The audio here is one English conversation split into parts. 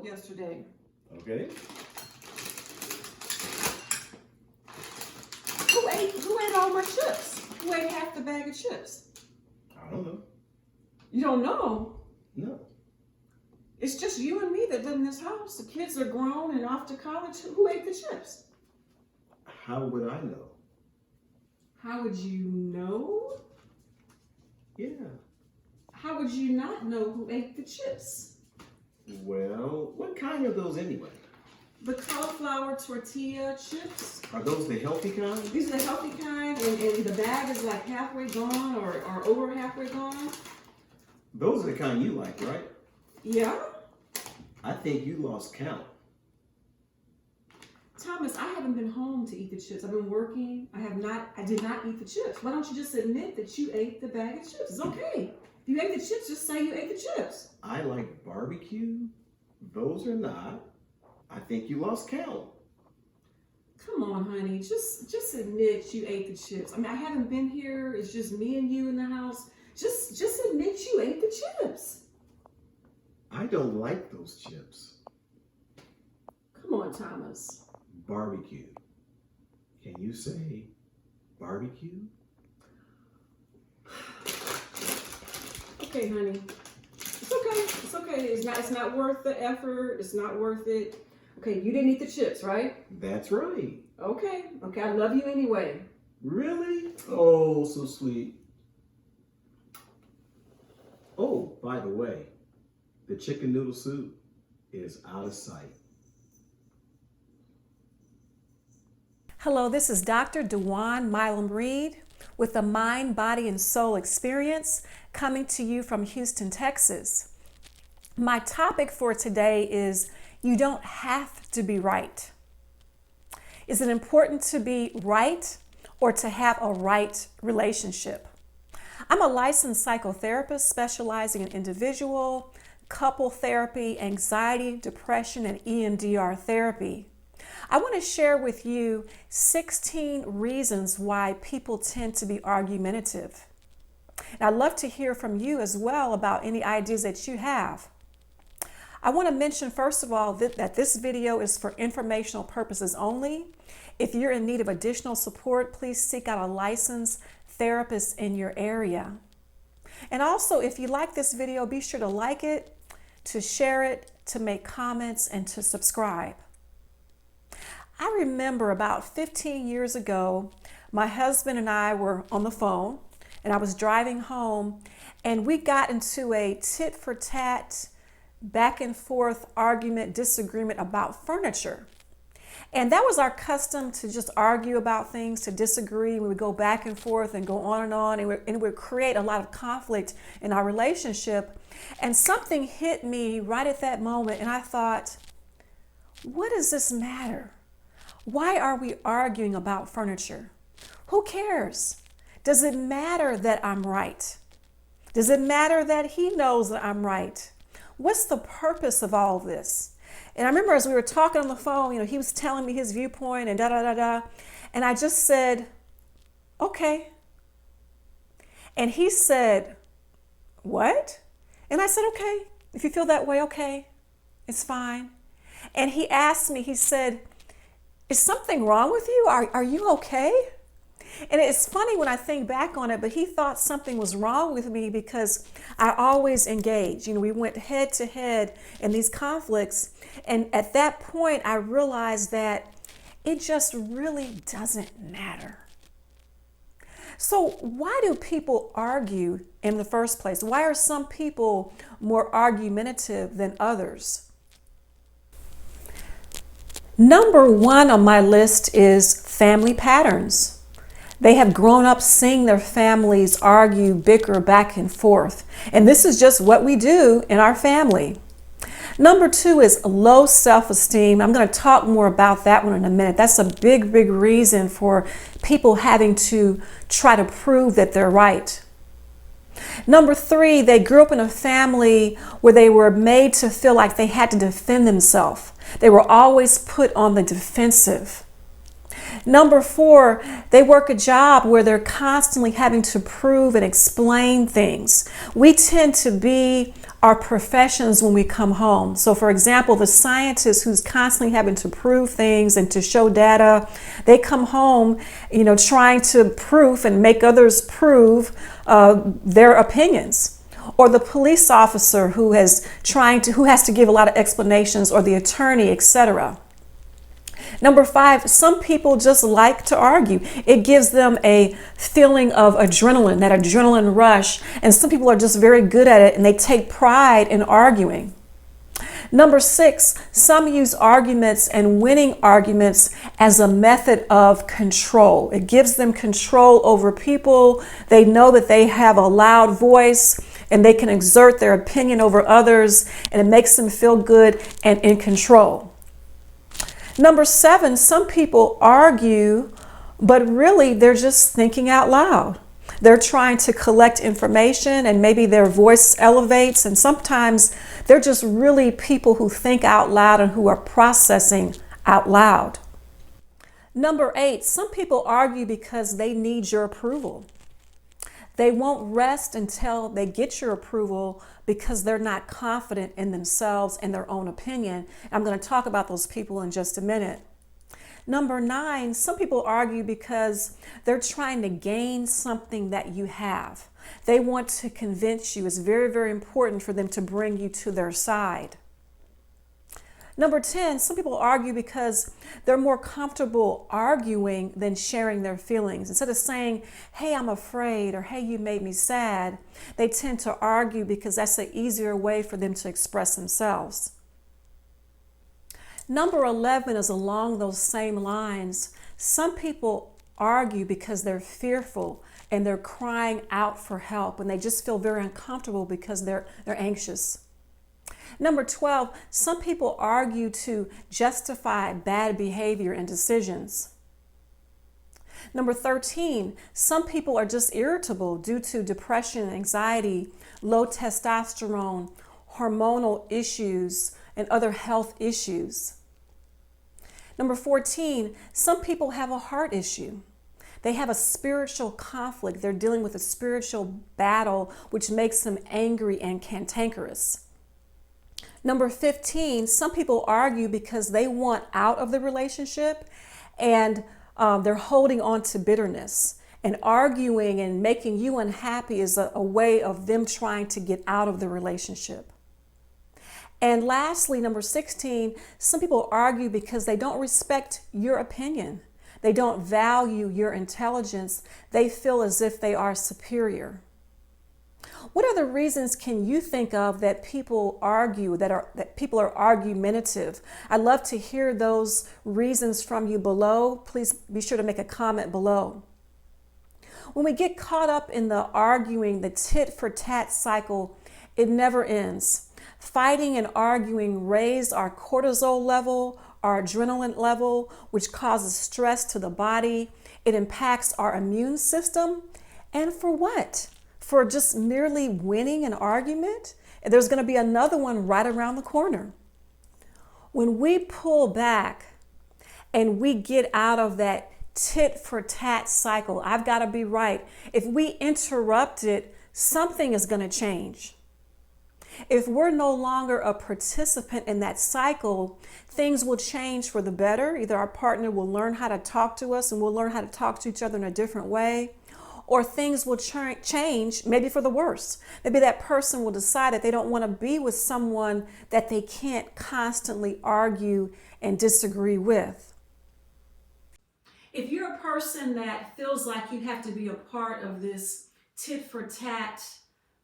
yesterday. Okay. Who ate all my chips? Who ate half the bag of chips? I don't know. You don't know? No. It's just you and me that live in this house. The kids are grown and off to college. Who ate the chips? How would I know? How would you know? Yeah. How would you not know who ate the chips? Well, what kind are those anyway? The cauliflower tortilla chips. Are those the healthy kind? These are the healthy kind, and the bag is like halfway gone or over halfway gone. Those are the kind you like, right? Yeah. I think you lost count. Thomas, I haven't been home to eat the chips. I've been working. I did not eat the chips. Why don't you just admit that you ate the bag of chips? It's okay. If you ate the chips, just say you ate the chips. I like barbecue. Those are not. I think you lost count. Come on, honey. Just admit you ate the chips. I mean, I haven't been here. It's just me and you in the house. Just admit you ate the chips. I don't like those chips. Come on, Thomas. Barbecue. Can you say barbecue? Okay, honey. It's okay. It's okay. It's not worth the effort. It's not worth it. Okay, you didn't eat the chips, right? That's right. Okay. Okay, I love you anyway. Really? Oh, so sweet. Oh, by the way, the chicken noodle soup is out of sight. Hello, this is Dr. Dwan Reed with the Mind, Body, and Soul Experience coming to you from Houston, Texas. My topic for today is you don't have to be right. Is it important to be right or to have a right relationship? I'm a licensed psychotherapist specializing in individual, couple therapy, anxiety, depression, and EMDR therapy. I want to share with you 16 reasons why people tend to be argumentative. And I'd love to hear from you as well about any ideas that you have. I want to mention, first of all, that this video is for informational purposes only. If you're in need of additional support, please seek out a licensed therapist in your area. And also, if you like this video, be sure to like it, to share it, to make comments, and to subscribe. I remember about 15 years ago, my husband and I were on the phone, and I was driving home, and we got into a tit-for-tat, back and forth argument, disagreement about furniture. And that was our custom, to just argue about things, to disagree. We would go back and forth and go on, and it would create a lot of conflict in our relationship. And something hit me right at that moment, and I thought, what does this matter? Why are we arguing about furniture? Who cares? Does it matter that I'm right? Does it matter that he knows that I'm right? What's the purpose of all this? And I remember as we were talking on the phone, he was telling me his viewpoint and da-da-da-da. And I just said, okay. And he said, what? And I said, okay, if you feel that way, okay, it's fine. And he asked me, he said, is something wrong with you? Are you okay? And it's funny when I think back on it, but he thought something was wrong with me because I always engaged. We went head to head in these conflicts. And at that point, I realized that it just really doesn't matter. So why do people argue in the first place? Why are some people more argumentative than others? Number one on my list is family patterns. They have grown up seeing their families argue, bicker back and forth. And this is just what we do in our family. Number two is low self-esteem. I'm going to talk more about that one in a minute. That's a big, big reason for people having to try to prove that they're right. Number three, they grew up in a family where they were made to feel like they had to defend themselves. They were always put on the defensive. Number four, they work a job where they're constantly having to prove and explain things. We tend to be our professions when we come home. So for example, the scientist who's constantly having to prove things and to show data, they come home, trying to prove and make others prove their opinions. Or the police officer who has to give a lot of explanations, or the attorney, etc. Number 5, some people just like to argue. It gives them a feeling of adrenaline, that adrenaline rush. And some people are just very good at it, and they take pride in arguing. Number 6, some use arguments and winning arguments as a method of control. It gives them control over people. They know that they have a loud voice and they can exert their opinion over others, and it makes them feel good and in control. Number 7, some people argue, but really they're just thinking out loud. They're trying to collect information, and maybe their voice elevates, and sometimes they're just really people who think out loud and who are processing out loud. Number 8, some people argue because they need your approval. They won't rest until they get your approval because they're not confident in themselves and their own opinion. I'm going to talk about those people in just a minute. Number 9, some people argue because they're trying to gain something that you have. They want to convince you. It's very, very important for them to bring you to their side. Number 10, some people argue because they're more comfortable arguing than sharing their feelings. Instead of saying, hey, I'm afraid, or hey, you made me sad, they tend to argue because that's an easier way for them to express themselves. Number 11 is along those same lines. Some people argue because they're fearful and they're crying out for help, and they just feel very uncomfortable because they're anxious. Number 12, some people argue to justify bad behavior and decisions. Number 13, some people are just irritable due to depression, anxiety, low testosterone, hormonal issues, and other health issues. Number 14, some people have a heart issue. They have a spiritual conflict. They're dealing with a spiritual battle, which makes them angry and cantankerous. Number 15, some people argue because they want out of the relationship, and they're holding on to bitterness. And arguing and making you unhappy is a way of them trying to get out of the relationship. And lastly, number 16, some people argue because they don't respect your opinion. They don't value your intelligence. They feel as if they are superior. What other reasons can you think of that people argue, that people are argumentative? I'd love to hear those reasons from you below. Please be sure to make a comment below. When we get caught up in the arguing, the tit for tat cycle, it never ends. Fighting and arguing raise our cortisol level, our adrenaline level, which causes stress to the body. It impacts our immune system. And for what? For just merely winning an argument? There's going to be another one right around the corner. When we pull back and we get out of that tit for tat cycle, I've got to be right. If we interrupt it, something is going to change. If we're no longer a participant in that cycle, things will change for the better. Either our partner will learn how to talk to us and we'll learn how to talk to each other in a different way, or things will change maybe for the worse. Maybe that person will decide that they don't want to be with someone that they can't constantly argue and disagree with. If you're a person that feels like you have to be a part of this tit for tat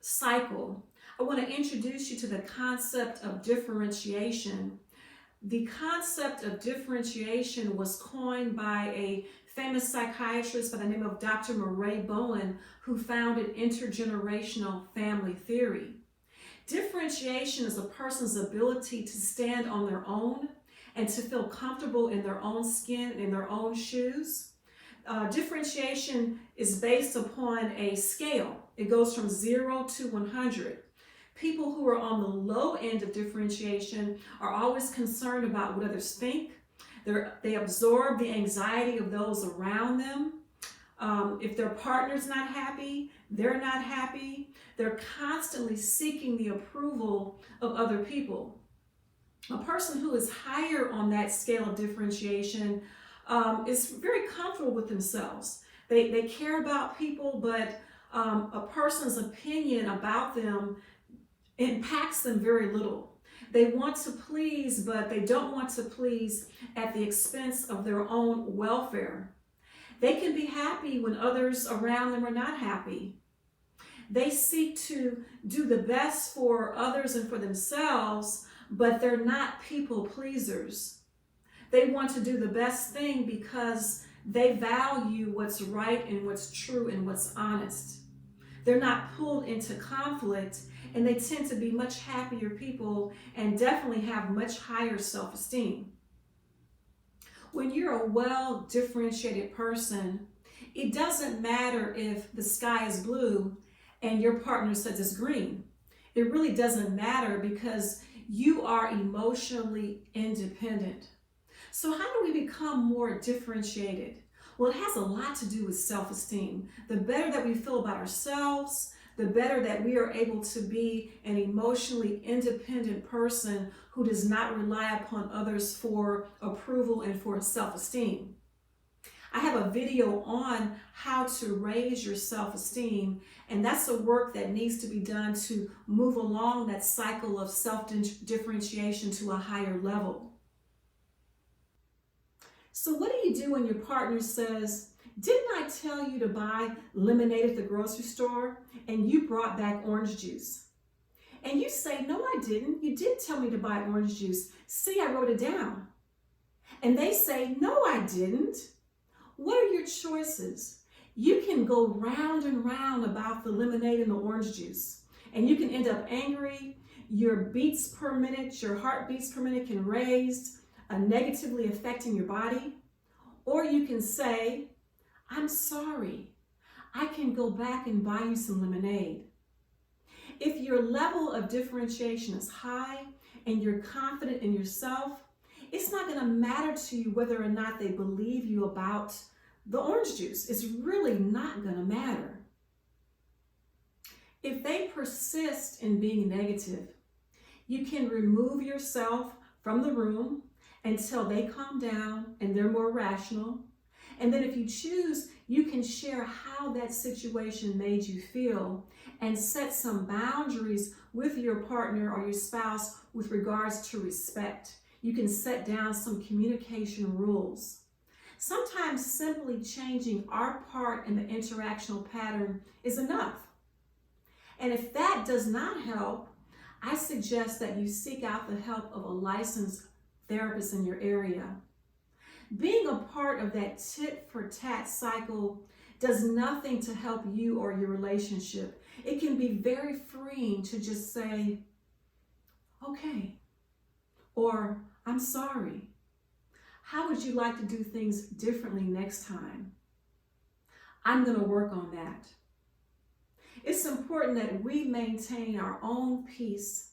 cycle, I want to introduce you to the concept of differentiation. The concept of differentiation was coined by a famous psychiatrist by the name of Dr. Murray Bowen, who founded intergenerational family theory. Differentiation is a person's ability to stand on their own and to feel comfortable in their own skin, in their own shoes. Differentiation is based upon a scale. It goes from 0 to 100. People who are on the low end of differentiation are always concerned about what others think. They absorb the anxiety of those around them. If their partner's not happy, they're not happy. They're constantly seeking the approval of other people. A person who is higher on that scale of differentiation is very comfortable with themselves. They care about people, but a person's opinion about them impacts them very little. They want to please, but they don't want to please at the expense of their own welfare. They can be happy when others around them are not happy. They seek to do the best for others and for themselves, but they're not people pleasers. They want to do the best thing because they value what's right and what's true and what's honest. They're not pulled into conflict, and they tend to be much happier people and definitely have much higher self-esteem. When you're a well-differentiated person, it doesn't matter if the sky is blue and your partner says it's green. It really doesn't matter because you are emotionally independent. So how do we become more differentiated? Well, it has a lot to do with self-esteem. The better that we feel about ourselves, the better that we are able to be an emotionally independent person who does not rely upon others for approval and for self-esteem. I have a video on how to raise your self-esteem, and that's the work that needs to be done to move along that cycle of self-differentiation to a higher level. So what do you do when your partner says, "Didn't I tell you to buy lemonade at the grocery store and you brought back orange juice?" And you say, "No, I didn't. You did tell me to buy orange juice. See, I wrote it down." And they say, "No, I didn't." What are your choices? You can go round and round about the lemonade and the orange juice, and you can end up angry. Your beats per minute, your heartbeats per minute can raise, negatively affecting your body. Or you can say, "I'm sorry. I can go back and buy you some lemonade." If your level of differentiation is high and you're confident in yourself, it's not going to matter to you whether or not they believe you about the orange juice. It's really not going to matter. If they persist in being negative, you can remove yourself from the room until they calm down and they're more rational. And then if you choose, you can share how that situation made you feel and set some boundaries with your partner or your spouse with regards to respect. You can set down some communication rules. Sometimes simply changing our part in the interactional pattern is enough. And if that does not help, I suggest that you seek out the help of a licensed therapist in your area. Being a part of that tit-for-tat cycle does nothing to help you or your relationship. It can be very freeing to just say, "Okay," or "I'm sorry. How would you like to do things differently next time? I'm going to work on that." It's important that we maintain our own peace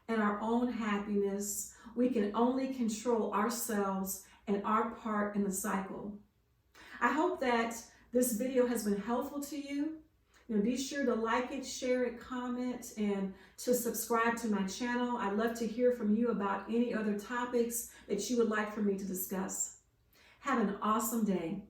and our own happiness. We can only control ourselves and our part in the cycle. I hope that this video has been helpful to you. Be sure to like it, share it, comment, and to subscribe to my channel. I'd love to hear from you about any other topics that you would like for me to discuss. Have an awesome day.